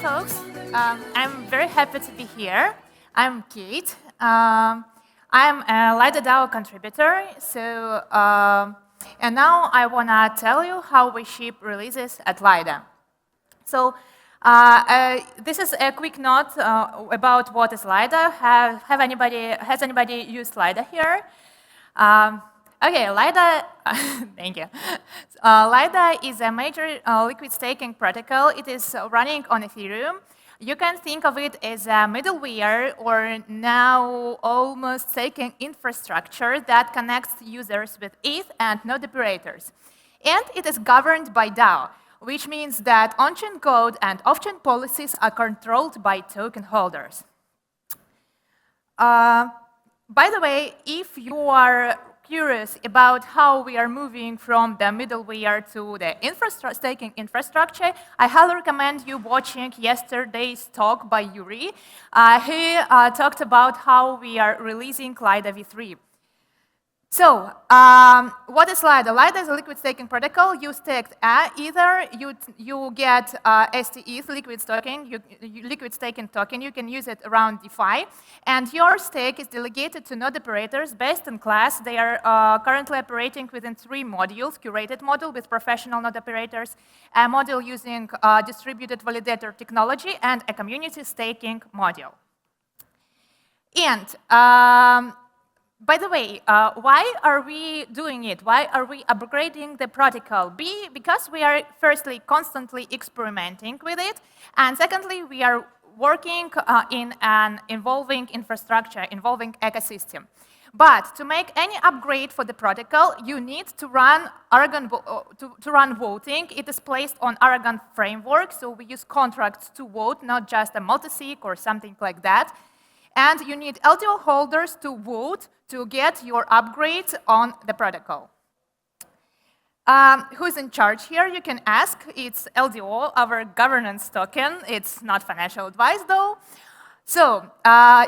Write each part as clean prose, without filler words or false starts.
folks. I'm very happy to be here. I'm Kate. I'm a Lido DAO contributor. And now I want to tell you how we ship releases at Lido. This is a quick note about what is Lido. Has anybody used Lido here? Okay, Lido, thank you. Lido is a major liquid staking protocol. It is running on Ethereum. You can think of it as a middleware or now almost staking infrastructure that connects users with ETH and node operators. And it is governed by DAO, which means that on-chain code and off-chain policies are controlled by token holders. By the way, if you are curious about how we are moving from the middleware to the staking infrastructure, I highly recommend you watching yesterday's talk by Yuri. He talked about how we are releasing Lido v3. So, what is Lido? Lido is a liquid staking protocol. You stake either you get STETH, liquid staking token. You can use it around DeFi, and your stake is delegated to node operators based in class. They are currently operating within 3 modules: curated module with professional node operators, a module using distributed validator technology, and a community staking module. And by the way, why are we doing it? Why are we upgrading the protocol? Because we are firstly constantly experimenting with it, and secondly, we are working in an evolving infrastructure, involving ecosystem. But to make any upgrade for the protocol, you need to run voting. It is placed on Aragon framework, so we use contracts to vote, not just a multisig or something like that. And you need LDO holders to vote to get your upgrade on the protocol. Who's in charge here? You can ask. It's LDO, our governance token. It's not financial advice, though. So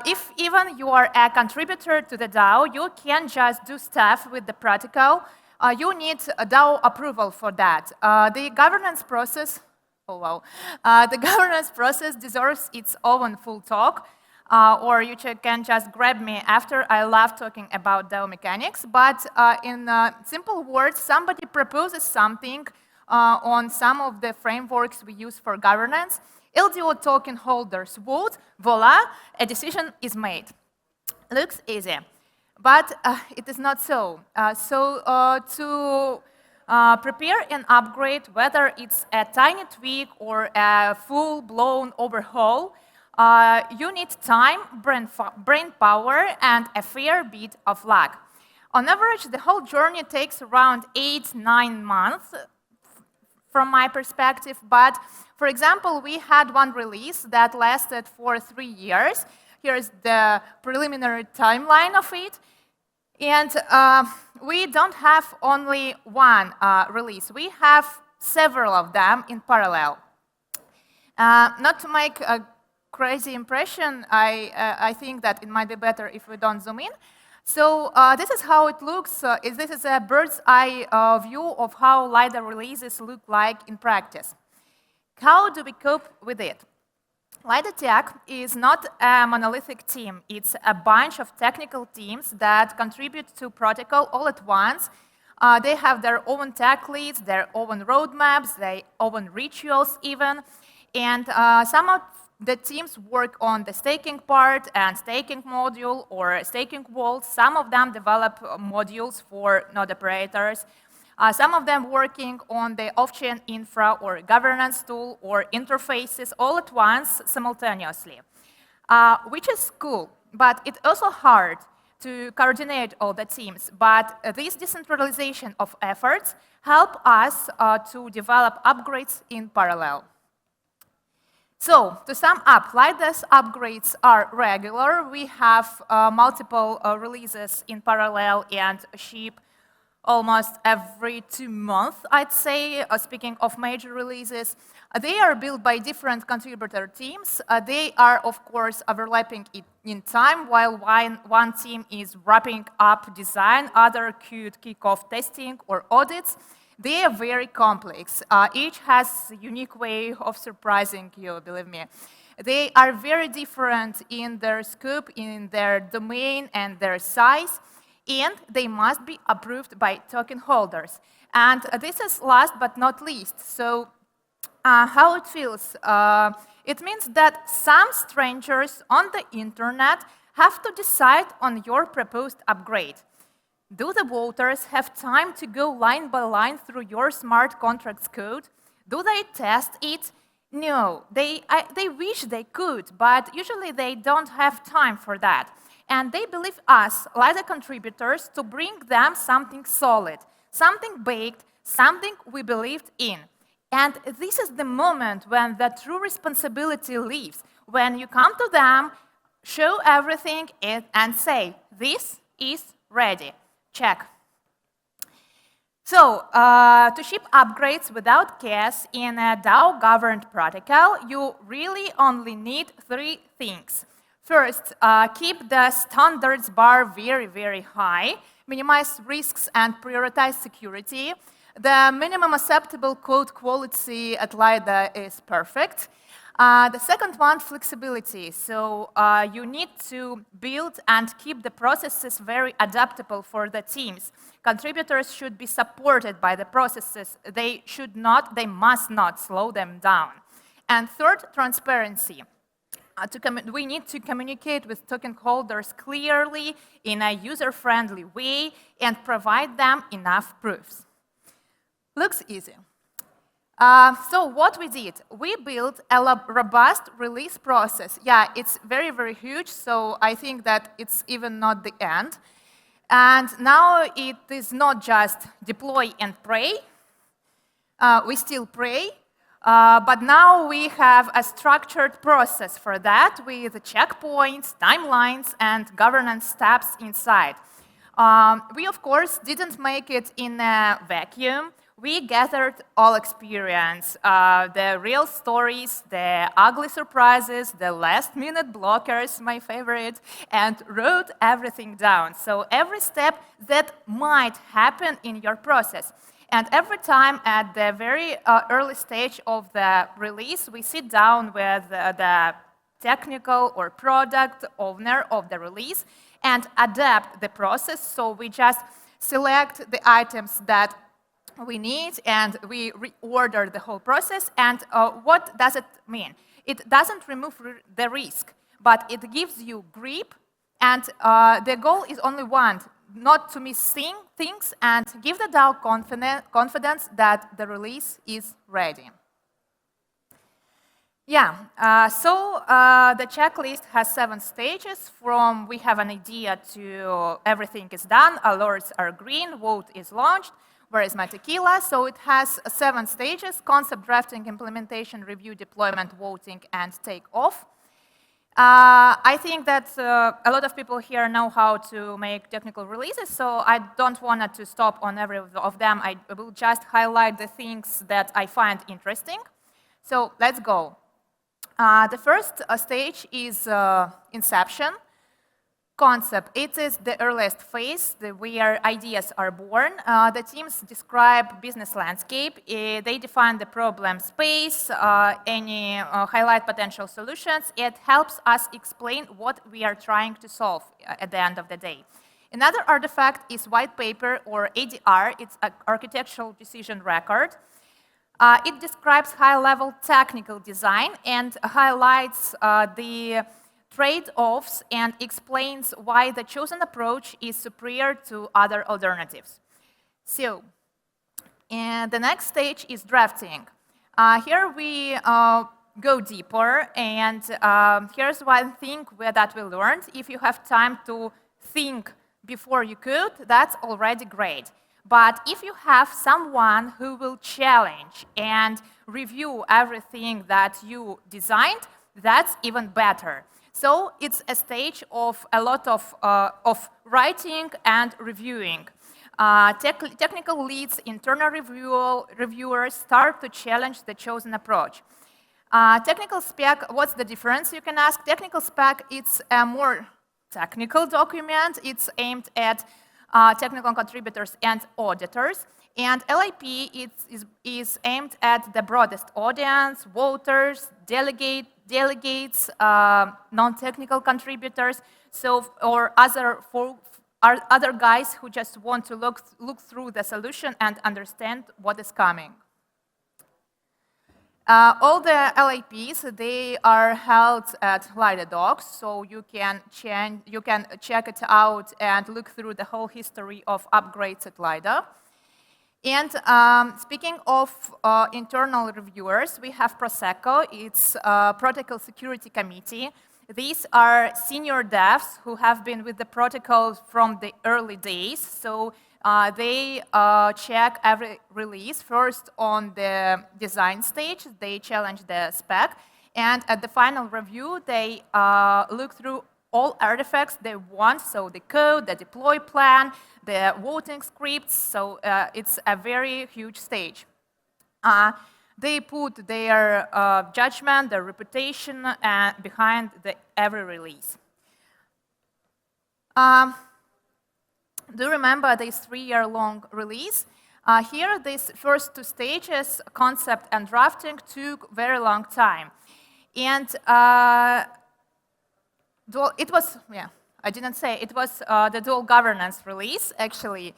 if even you are a contributor to the DAO, you can just do stuff with the protocol. You need a DAO approval for that. The governance process deserves its own full talk. Or you can just grab me after. I love talking about DAO mechanics, but in simple words, somebody proposes something on some of the frameworks we use for governance. LDO token holders vote, voila, a decision is made. Looks easy, but it is not so. To prepare an upgrade, whether it's a tiny tweak or a full-blown overhaul, you need time, brain power, and a fair bit of luck. On average, the whole journey takes around 8-9 months from my perspective, but for example, we had one release that lasted for 3 years. Here's the preliminary timeline of it. And we don't have only one release. We have several of them in parallel. Not to make a crazy impression, I think that it might be better if we don't zoom in. So this is how it looks. This is a bird's eye view of how Lido releases look like in practice. How do we cope with it? Lido Tech is not a monolithic team. It's a bunch of technical teams that contribute to protocol all at once. They have their own tech leads, their own roadmaps, their own rituals even. And some of the teams work on the staking part and staking module or staking vault. Some of them develop modules for node operators. Some of them working on the off-chain infra or governance tool or interfaces all at once simultaneously, which is cool, but it's also hard to coordinate all the teams. But this decentralization of efforts help us to develop upgrades in parallel. So, to sum up, Lido's upgrades are regular. We have multiple releases in parallel and ship almost every 2 months, I'd say, speaking of major releases. They are built by different contributor teams. They are, of course, overlapping in time, while one team is wrapping up design, other could kick off testing or audits. They are very complex. Each has a unique way of surprising you, believe me. They are very different in their scope, in their domain, and their size, and they must be approved by token holders. And this is last but not least. So how it feels? It means that some strangers on the internet have to decide on your proposed upgrade. Do the voters have time to go line by line through your smart contracts code? Do they test it? No, they wish they could, but usually they don't have time for that. And they believe us, like the contributors, to bring them something solid, something baked, something we believed in. And this is the moment when the true responsibility leaves, when you come to them, show everything, and say, this is ready. Check. So, to ship upgrades without chaos in a DAO-governed protocol, you really only need 3 things. First, keep the standards bar very, very high, minimize risks and prioritize security. The minimum acceptable code quality at Lido is perfect. The second one, flexibility. So you need to build and keep the processes very adaptable for the teams. Contributors should be supported by the processes. They must not slow them down. And third, transparency. We need to communicate with token holders clearly in a user-friendly way and provide them enough proofs. Looks easy. So what we did, we built a robust release process. Yeah, it's very, very huge, so I think that it's even not the end. And now it is not just deploy and pray. We still pray, but now we have a structured process for that with checkpoints, timelines, and governance steps inside. We, of course, didn't make it in a vacuum. We gathered all experience, the real stories, the ugly surprises, the last-minute blockers, my favorite, and wrote everything down. So every step that might happen in your process. And every time at the very early stage of the release, we sit down with the technical or product owner of the release and adapt the process. So we just select the items that we need, and we reorder the whole process. And what does it mean? It doesn't remove the risk, but it gives you grip, and the goal is only one, not to miss things, and give the DAO confidence that the release is ready. Yeah, so the checklist has 7 stages, from we have an idea to everything is done, alerts are green, vote is launched. Where is my tequila? So it has 7 stages: concept drafting, implementation, review, deployment, voting, and take off. I think that a lot of people here know how to make technical releases, so I don't want to stop on every of them. I will just highlight the things that I find interesting. So let's go. The first stage is inception. Concept. It is the earliest phase where ideas are born. The teams describe business landscape. They define the problem space, highlight potential solutions. It helps us explain what we are trying to solve at the end of the day. Another artifact is white paper, or ADR. It's an architectural decision record. It describes high-level technical design and highlights the trade-offs and explains why the chosen approach is superior to other alternatives. So, and the next stage is drafting. Here we go deeper, and here's one thing that we learned. If you have time to think before you code, that's already great. But if you have someone who will challenge and review everything that you designed, that's even better. So it's a stage of a lot of writing and reviewing. Technical leads, internal reviewers start to challenge the chosen approach. Technical spec, what's the difference, you can ask? Technical spec, it's a more technical document. It's aimed at technical contributors and auditors. And LIP is aimed at the broadest audience, voters, delegates, non-technical contributors, or other guys who just want to look through the solution and understand what is coming. All the LAPs, they are held at Lido docs, so you can check it out and look through the whole history of upgrades at Lido. And speaking of internal reviewers, we have Prosecco. It's a protocol security committee. These are senior devs who have been with the protocol from the early days. So they check every release first on the design stage. They challenge the spec. And at the final review, they look through all artifacts they want, so the code, the deploy plan, the voting scripts, so it's a very huge stage. They put their judgment, their reputation behind every release. Do you remember this 3-year-long release? Here, these first 2 stages, concept and drafting, took very long time. And it was, I didn't say, it was the dual governance release, actually.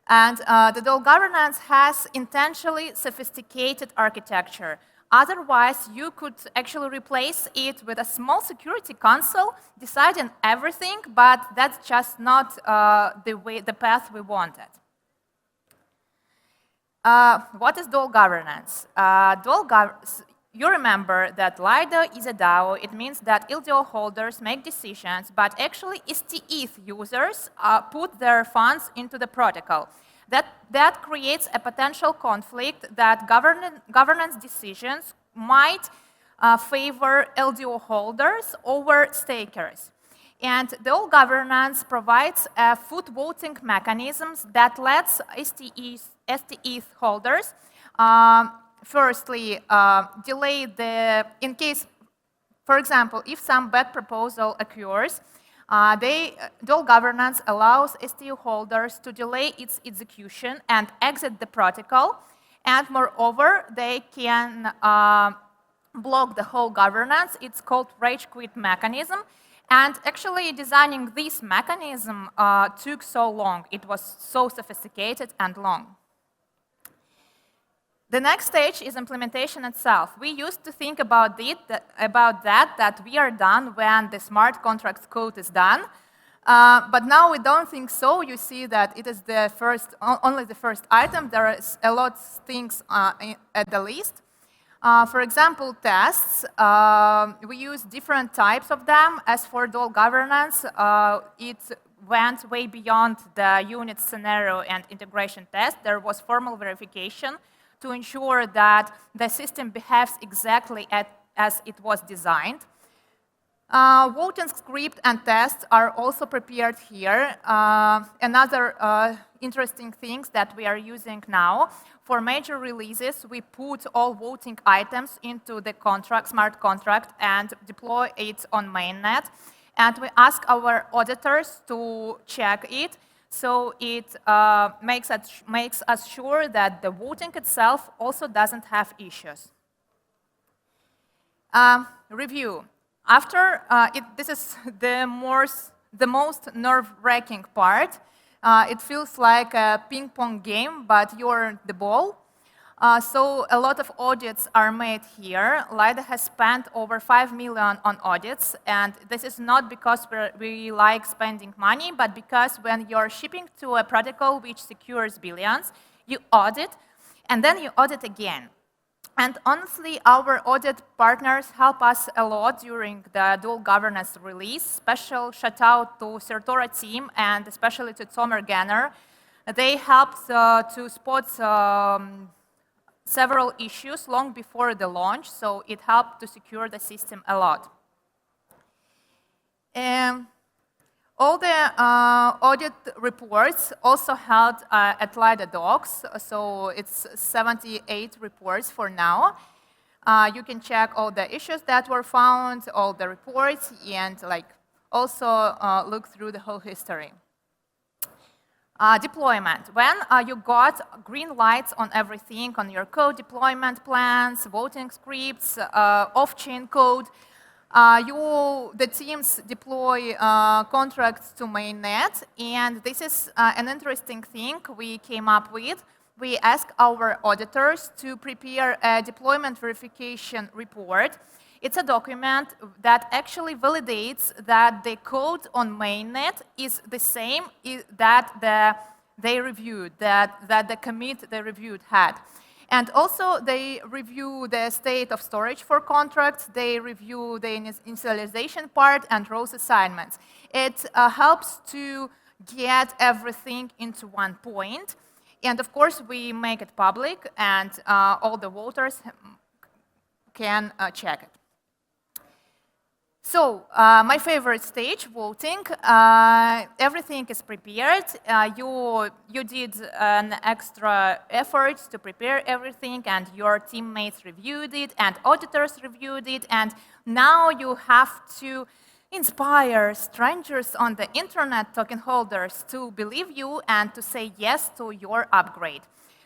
And the dual governance has intentionally sophisticated architecture. Otherwise, you could actually replace it with a small security console deciding everything, but that's just not the path we wanted. What is dual governance? You remember that Lido is a DAO. It means that LDO holders make decisions, but actually STETH users put their funds into the protocol. That creates a potential conflict that governance decisions might favor LDO holders over stakers. And dual governance provides foot voting mechanisms that lets STETH holders firstly, delay in case, for example, if some bad proposal occurs, dual governance allows STU holders to delay its execution and exit the protocol, and moreover, they can block the whole governance. It's called rage quit mechanism, and actually designing this mechanism took so long. It was so sophisticated and long. The next stage is implementation itself. We used to think about that we are done when the smart contracts code is done, but now we don't think so. You see that it is only the first item. There is a lot of things at the list. For example, tests. We use different types of them. As for dual governance, it went way beyond the unit scenario and integration test. There was formal verification to ensure that the system behaves exactly as it was designed. Voting script and tests are also prepared here. Another interesting things that we are using now, for major releases, we put all voting items into the smart contract and deploy it on mainnet. And we ask our auditors to check it. So it makes us sure that the voting itself also doesn't have issues. Review. After this is the most nerve-wracking part. It feels like a ping-pong game, but you're the ball. So a lot of audits are made here. Lido has spent over 5 million on audits, and this is not because we like spending money, but because when you're shipping to a protocol which secures billions, you audit, and then you audit again. And honestly, our audit partners help us a lot during the dual governance release. Special shout out to Certora team and especially to Tomer Ganner. They helped to spot several issues long before the launch, so it helped to secure the system a lot. All the audit reports also held at Lido docs, so it's 78 reports for now. You can check all the issues that were found, all the reports, and also look through the whole history. Deployment. When you got green lights on everything, on your code deployment plans, voting scripts, off-chain code, the teams deploy contracts to mainnet, and this is an interesting thing we came up with. We ask our auditors to prepare a deployment verification report. It's a document that actually validates that the code on mainnet is the same that they reviewed, that the commit they reviewed had. And also, they review the state of storage for contracts, they review the initialization part and rows assignments. It helps to get everything into one point. And of course, we make it public, and all the voters can check it. So, my favorite stage, voting. Everything is prepared. You did an extra effort to prepare everything, and your teammates reviewed it, and auditors reviewed it, and now you have to inspire strangers on the internet, token holders, to believe you and to say yes to your upgrade.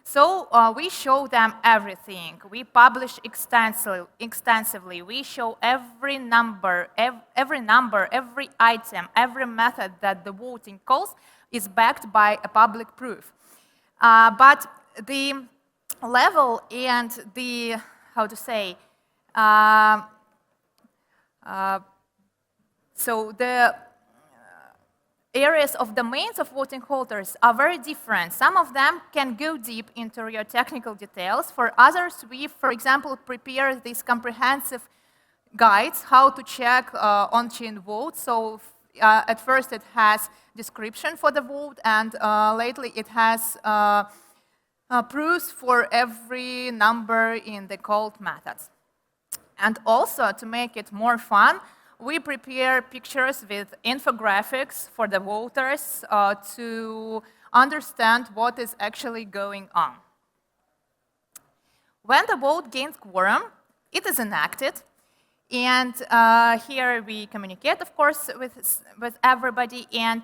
So we show them everything. We publish extensively. We show every number, every item, every method that the voting calls is backed by a public proof. But the level and the, how to say, so the areas of domains of voting holders are very different. Some of them can go deep into your technical details. For others, we, for example, prepare these comprehensive guides how to check on-chain votes. So at first it has description for the vote, and lately it has proofs for every number in the called methods. And also, to make it more fun, we prepare pictures with infographics for the voters to understand what is actually going on. When the vote gains quorum, it is enacted. And here we communicate, of course, with everybody. And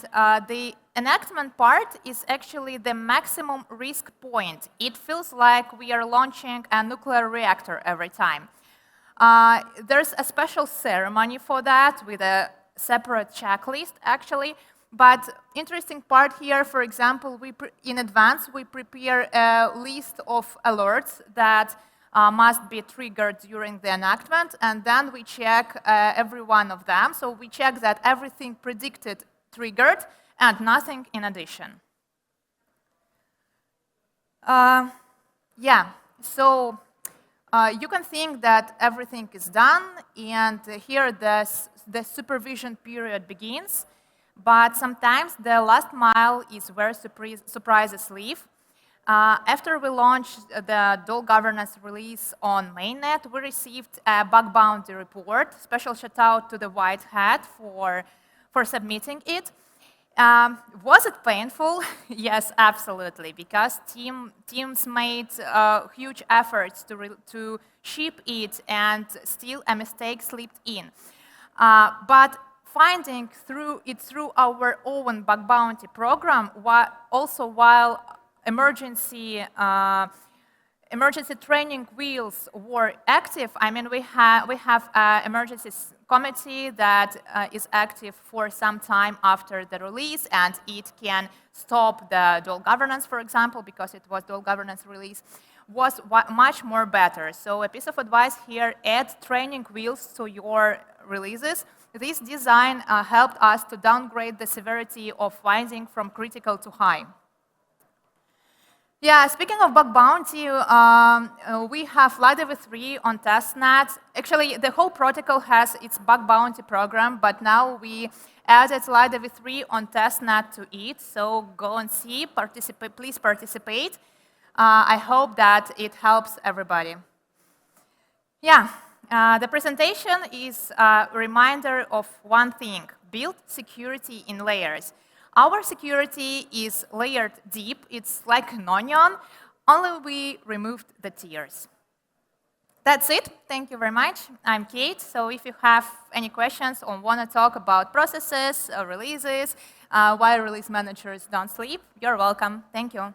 the enactment part is actually the maximum risk point. It feels like we are launching a nuclear reactor every time. There's a special ceremony for that with a separate checklist, actually. But interesting part here, for example, in advance, we prepare a list of alerts that must be triggered during the enactment, and then we check every one of them. So we check that everything predicted triggered and nothing in addition. So you can think that everything is done, and here the supervision period begins. But sometimes the last mile is where surprises live. After we launched the dual governance release on mainnet, we received a bug bounty report. Special shout out to the white hat for submitting it. Was it painful? Yes, absolutely, because teams made huge efforts to ship it, and still a mistake slipped in. But finding through our own bug bounty program, also while emergency training wheels were active. I mean, we have an emergency committee that is active for some time after the release, and it can stop the dual governance, for example, because it was dual governance release, was much more better. So a piece of advice here, add training wheels to your releases. This design helped us to downgrade the severity of finding from critical to high. Yeah, speaking of bug bounty, we have Lido v3 on testnet. Actually, the whole protocol has its bug bounty program, but now we added Lido v3 on testnet to it. So go and see, please participate. I hope that it helps everybody. Yeah, the presentation is a reminder of one thing: build security in layers. Our security is layered deep. It's like an onion, only we removed the tiers. That's it. Thank you very much. I'm Kate. So if you have any questions or want to talk about processes or releases, why release managers don't sleep, you're welcome. Thank you.